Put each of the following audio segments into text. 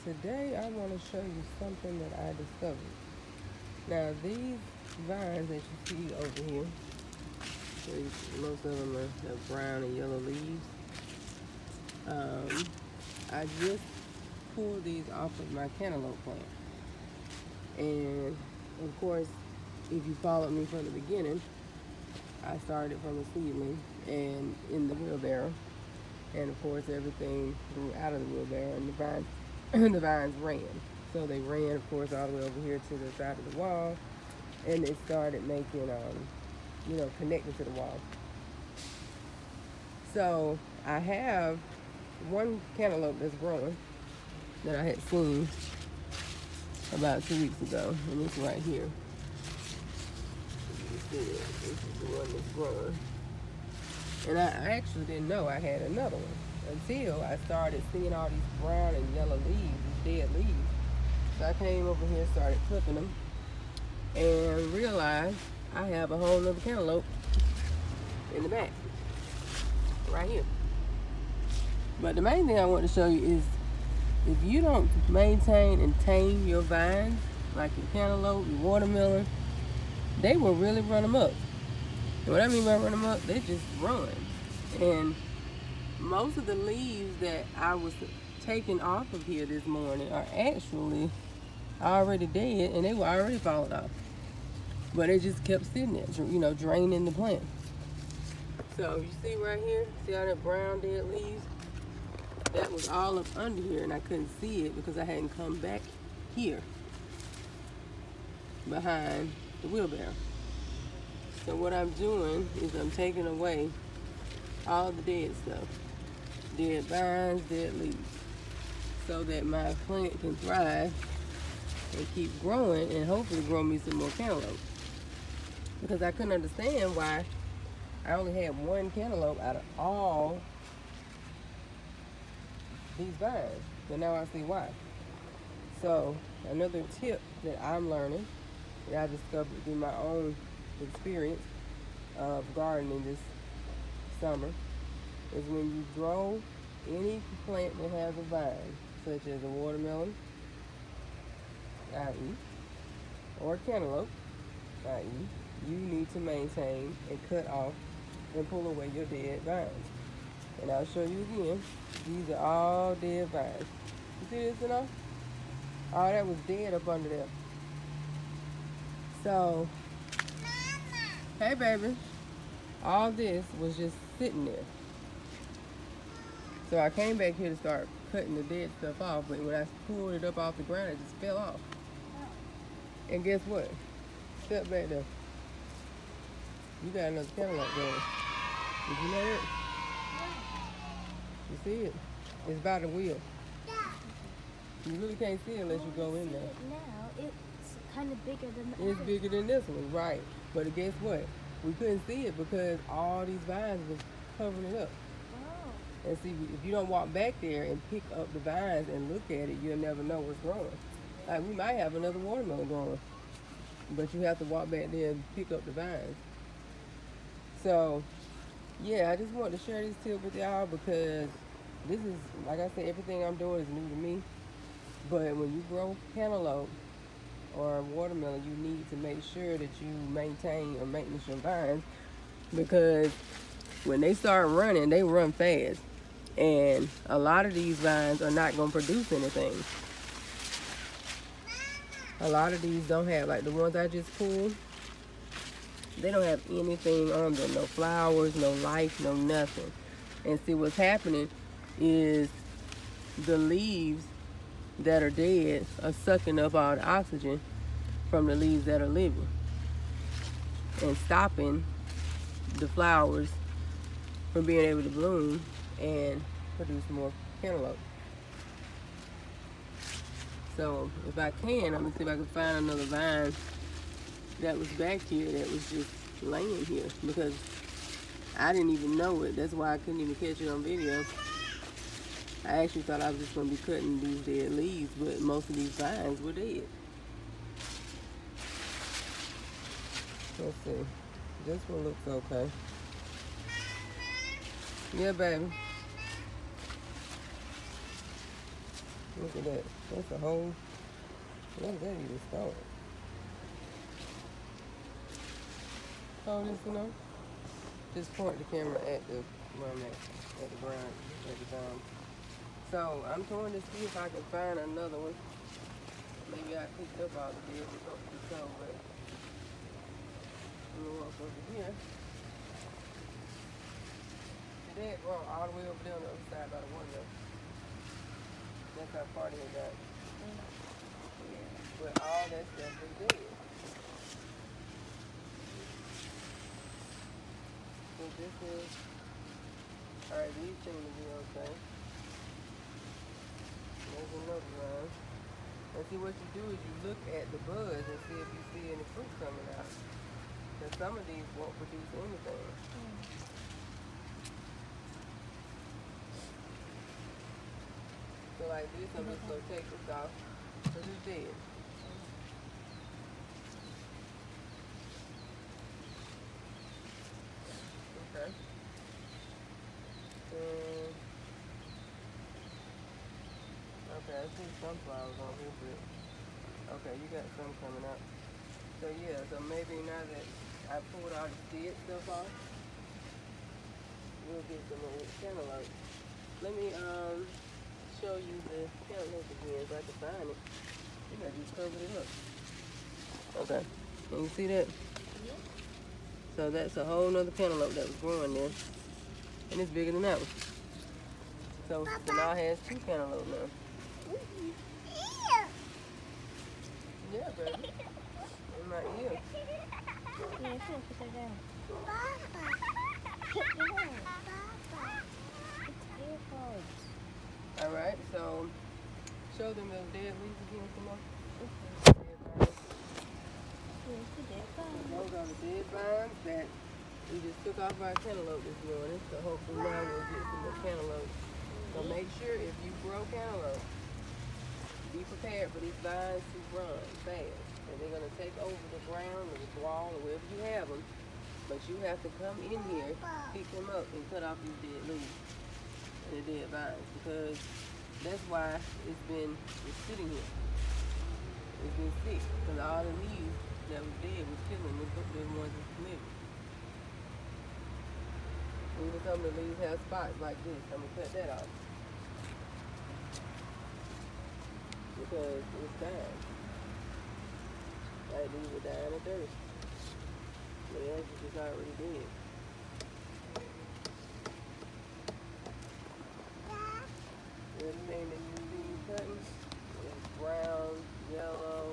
today I want to show you something that I discovered. Now these vines that you see over here, most of them have brown and yellow leaves. I just pulled these off of my cantaloupe plant. And of course, if you followed me from the beginning, I started from a seedling and in the wheelbarrow. And of course, everything grew out of the wheelbarrow, and the vines, the vines ran. So they ran, of course, all the way over here to the side of the wall, and they started making, connecting to the wall. So I have one cantaloupe that's growing that I had seen about 2 weeks ago, and it's right here. You can see it. This is the one that's growing. And I actually didn't know I had another one until I started seeing all these brown and yellow leaves, these dead leaves. So I came over here, started clipping them, and realized I have a whole other cantaloupe in the back, right here. But the main thing I want to show you is if you don't maintain and tame your vines, like your cantaloupe, your watermelon, they will really run them up. And what I mean by run them up, they just run. And most of the leaves that I was taking off of here this morning are actually already dead, and they were already falling off. But they just kept sitting there, draining the plant. So you see right here, see all that brown dead leaves? That was all up under here, and I couldn't see it because I hadn't come back here behind the wheelbarrow. So what I'm doing is I'm taking away all the dead stuff, dead vines, dead leaves, so that my plant can thrive and keep growing and hopefully grow me some more cantaloupe. Because I couldn't understand why I only had one cantaloupe out of all these vines, but now I see why. So another tip that I'm learning, that I discovered through my own experience of gardening this summer, is when you grow any plant that has a vine, such as a watermelon, i.e., or cantaloupe, i.e., you need to maintain and cut off and pull away your dead vines. And I'll show you again. These are all dead vines. You see this enough? All that was dead up under there. So, hey baby, all this was just sitting there. So I came back here to start cutting the dead stuff off, but when I pulled it up off the ground, it just fell off. And guess what? Step back there. You got another cantaloupe going. Did you know it? You see it? It's by the wheel. You really can't see it unless you go in there. Now it's kind of bigger than the It's bigger than this one, right? But guess what? We couldn't see it because all these vines was covering it up. Oh. And see, if you don't walk back there and pick up the vines and look at it, you'll never know what's growing. Like we might have another watermelon growing, but you have to walk back there and pick up the vines. So, yeah, I just wanted to share this tip with y'all because this is, like I said, everything I'm doing is new to me. But when you grow cantaloupe or watermelon, you need to make sure that you maintain or maintenance your vines, because when they start running, they run fast. And a lot of these vines are not going to produce anything. A lot of these don't have, like the ones I just pulled, they don't have anything on them. No flowers, no life, no nothing. And see, what's happening is the leaves that are dead are sucking up all the oxygen from the leaves that are living and stopping the flowers from being able to bloom and produce more cantaloupe. So if I can, I'm gonna see if I can find another vine that was back here that was just laying here, because I didn't even know it. That's why I couldn't even catch it on video. I actually thought I was just going to be cutting these dead leaves, but most of these vines were dead. Let's see. This one looks okay. Yeah, baby. Look at that. That's a whole. Where did that even start? Oh, this, just point the camera at the where I'm at the ground, at the ground. So I'm trying to see if I can find another one. Maybe I picked up all the dead so, but I'm gonna walk over here. See that? Well, all the way over there on the other side by the window. That's how far they got. But all that stuff is dead. So this is, alright, these seem to be okay. There's another one. And see, what you do is you look at the buds and see if you see any fruit coming out. Because some of these won't produce anything. So like this, I'm just going to take this off because it's dead. Okay. Okay, I see sunflowers on here, but okay, you got some coming up. So yeah, so maybe now that I pulled all the dead stuff off, we'll get some more cantaloupe. Let me show you the cantaloupe again if I can find it. You got just covered it up. Okay, can you see that? So that's a whole nother cantaloupe that was growing there, and it's bigger than that one. So now it has two cantaloupe now. Yeah, baby. In my ear. Yeah, I can put that down. It's AirPods. Alright, so show them those dead leaves again some more. Here's the dead vine. Those are the dead vines that we just took off our cantaloupe this morning. So hopefully now we'll get some more cantaloupe. So make sure if you grow cantaloupe, be prepared for these vines to run fast. And they're going to take over the ground or the wall or wherever you have them. But you have to come in here, pick them up, and cut off these dead leaves and the dead vines. Because that's why it's sitting here. It's been sick. Because all the leaves that was dead was killing the ones that's living. Even some of the leaves have spots like this. I'm going to cut that off. Because it's dying. Like these are dying of thirst. But the others is already dead. Everything that you see cutting is brown, yellow.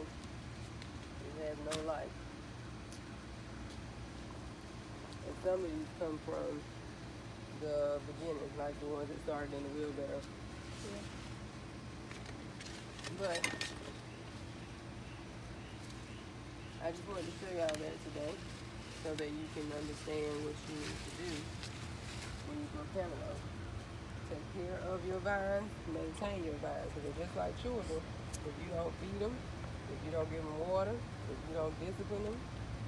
It has no life. And some of these come from the beginnings, like the ones that started in the wheelbarrow. Yeah. But I just wanted to show y'all that today so that you can understand what you need to do when you grow cantaloupe. Take care of your vines, maintain your vines, because they're just like children. If you don't feed them, if you don't give them water, if you don't discipline them,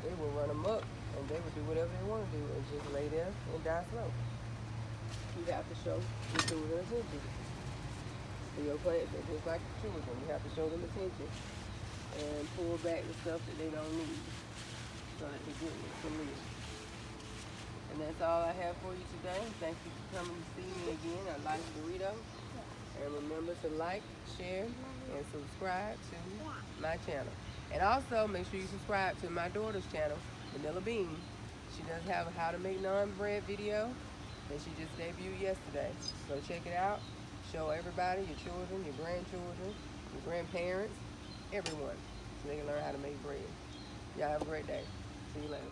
they will run amok and they will do whatever they want to do and just lay there and die slow. You have to show your children attention. So your plants are just like children. You have to show them attention and pull back the stuff that they don't need so that the goodness can live. And that's all I have for you today. Thank you for coming to see me again. I like Dorito. And remember to like, share, and subscribe to my channel. And also make sure you subscribe to my daughter's channel, Vanilla Bean. She does have a how to make naan bread video that she just debuted yesterday. So check it out. Show everybody, your children, your grandchildren, your grandparents, everyone, so they can learn how to make bread. Y'all have a great day. See you later.